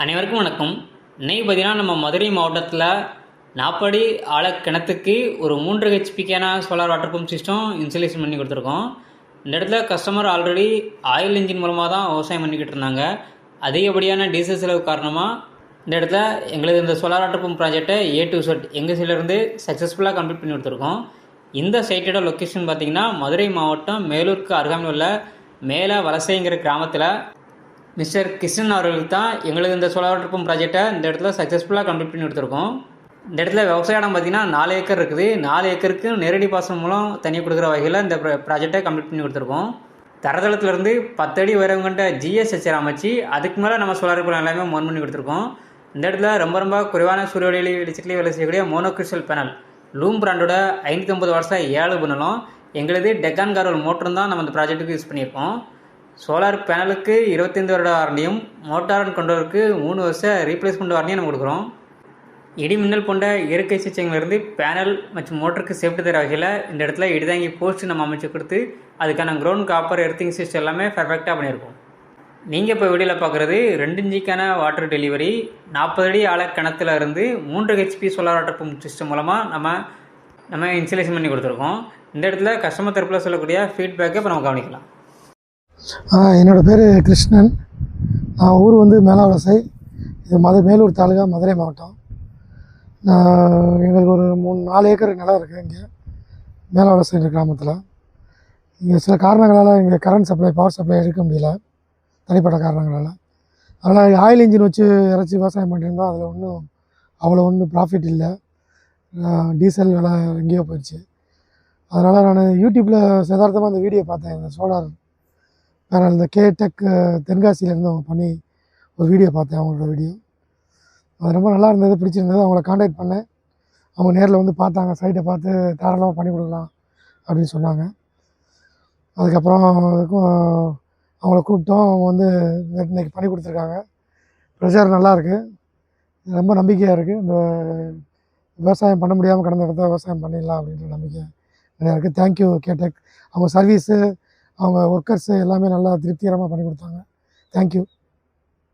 அனைவருக்கும் வணக்கம். இன்னைக்கு பார்த்தீங்கன்னா நம்ம மதுரை மாவட்டத்தில் 40 அடி ஆழ கிணத்துக்கு ஒரு 3 ஹெச்பிக்கான solar water pump system installation பண்ணி கொடுத்துருக்கோம். இந்த இடத்துல கஸ்டமர் ஆல்ரெடி ஆயில் இன்ஜின் மூலமாக தான் விவசாயம் பண்ணிக்கிட்டு இருந்தாங்க. அதிகப்படியான டீசல் செலவு காரணமாக இந்த இடத்துல எங்களுக்கு இந்த சோலார் வாட்டர் பம்ப் ப்ராஜெக்டை A to Z எங்கள் சைட்லேருந்து சக்ஸஸ்ஃபுல்லாக கம்ப்ளீட் பண்ணி கொடுத்துருக்கோம். இந்த சைட்டோட லொக்கேஷன் பார்த்திங்கன்னா மதுரை மாவட்டம் மேலூருக்கு அருகாமையில் உள்ள மேல வலசைங்கிற கிராமத்தில் மிஸ்டர் கிருஷ்ணன் அவர்களுக்கு தான் எங்களுக்கு இந்த சோலார் வாட்டர் பம்ப் ப்ராஜெக்டை இந்த இடத்துல சக்ஸஸ்ஃபுல்லாக கம்ப்ளீட் பண்ணி கொடுத்துருக்கோம். இந்த இடத்துல விவசாய இடம் பார்த்திங்கன்னா 4 ஏக்கர் இருக்குது. 4 ஏக்கருக்கு நேரடி பாசனம் மூலம் தண்ணி கொடுக்குற வகையில் இந்த ப்ராஜெக்டை கம்ப்ளீட் பண்ணி கொடுத்துருக்கோம். தரதளத்துலேருந்து 10 அடி உயரம் கொண்ட GSHR அமைச்சு அதுக்கு மேலே நம்ம சோலார் பேனல் எல்லாமே மோன் பண்ணி கொடுத்துருக்கோம். இந்த இடத்துல ரொம்ப குறைவான சூரிய ஒளி வெளிச்சத்திலே வேலை செய்யக்கூடிய மோனோக்ரிஸ்டல் பேனல் லூம் பிராண்டோட 550 வாட்ஸில் 7 பண்ணலாம். எங்களுது டெக்கான் கார்வல் மோட்டரும் தான் நம்ம இந்த ப்ராஜெக்ட்டுக்கு யூஸ் பண்ணியிருக்கோம். சோலார் பேனலுக்கு 25 வருட வாரண்டியும் மோட்டார் அண்ட் கண்ட்ரோலுக்கு 3 வருஷம் ரீப்ளேஸ்மெண்ட் வாரண்டியும் நம்ம கொடுக்குறோம். இடி மின்னல் போன்ற இயற்கை சிகிச்சைகளிலிருந்து பேனல் மற்றும் மோட்டருக்கு சேஃப்டி தர வகையில் இந்த இடத்துல இடிதாங்கி போஸ்ட் நம்ம அமைச்சு கொடுத்து அதுக்கான கிரவுண்ட் காப்பர் எர்த்திங் சிஸ்டம் எல்லாமே பர்ஃபெக்டாக பண்ணியிருக்கோம். நீங்கள் இப்போ வீடியோவில் பார்க்குறது 2 இன்ச்சுக்கான வாட்டர் டெலிவரி 40 அடி ஆழ கிணத்துல இருந்து 3 HP solar water pump system மூலமாக நம்ம இன்ஸ்டலேஷன் பண்ணி கொடுத்துருக்கோம். இந்த இடத்துல கஸ்டமர் தரப்பில் சொல்லக்கூடிய ஃபீட்பேக்கை இப்போ நம்ம கவனிக்கலாம். என்னோடய பேர் கிருஷ்ணன். நான் ஊர் வந்து மேலாவலசை. இது மேலூர் தாலுகா, மதுரை மாவட்டம். எங்களுக்கு ஒரு 4 ஏக்கர் நிலம் இருக்குது இங்கே மேலாவலசைன்ற கிராமத்தில். இங்கே சில காரணங்களால் இங்கே கரண்ட் சப்ளை, பவர் சப்ளை எடுக்க முடியல, தனிப்பட்ட காரணங்களால். அதனால் ஆயில் இன்ஜின் வச்சு இறச்சி விவசாயம் பண்ணியிருந்தோம். அதில் ஒன்றும் ப்ராஃபிட் இல்லை. டீசல் விலை எங்கேயோ போயிடுச்சு. அதனால் நான் யூடியூப்பில் யதார்த்தமாக அந்த வீடியோ பார்த்தேன். இந்த சோலார் பேனல் இந்த கேடெக் தென்காசியிலேருந்து அவங்க பண்ணி ஒரு வீடியோ பார்த்தேன். அவங்களோட வீடியோ அது ரொம்ப நல்லா இருந்தது, பிடிச்சிருந்தது. அவங்கள காண்டாக்ட் பண்ணேன். அவங்க நேரில் வந்து பார்த்தாங்க, சைட்டை பார்த்து தாராளமாக பண்ணி கொடுக்கலாம் அப்படின்னு சொன்னாங்க. அதுக்கப்புறம் அவங்கள கூப்பிட்டோம். அவங்க வந்து இன்றைக்கி பண்ணி கொடுத்துருக்காங்க. ப்ரெஷர் நல்லாயிருக்கு, ரொம்ப நம்பிக்கையாக இருக்குது. இந்த விவசாயம் பண்ண முடியாமல் கடந்த இடத்துல விவசாயம் பண்ணிடலாம் அப்படின்ற நம்பிக்கை நிறையா இருக்குது. தேங்க்யூ கேடெக். அவங்க சர்வீஸு, அவங்க ஒர்க்கர்ஸு எல்லாமே நல்லா திருப்திகரமாக பண்ணி கொடுத்தாங்க. தேங்க்யூ.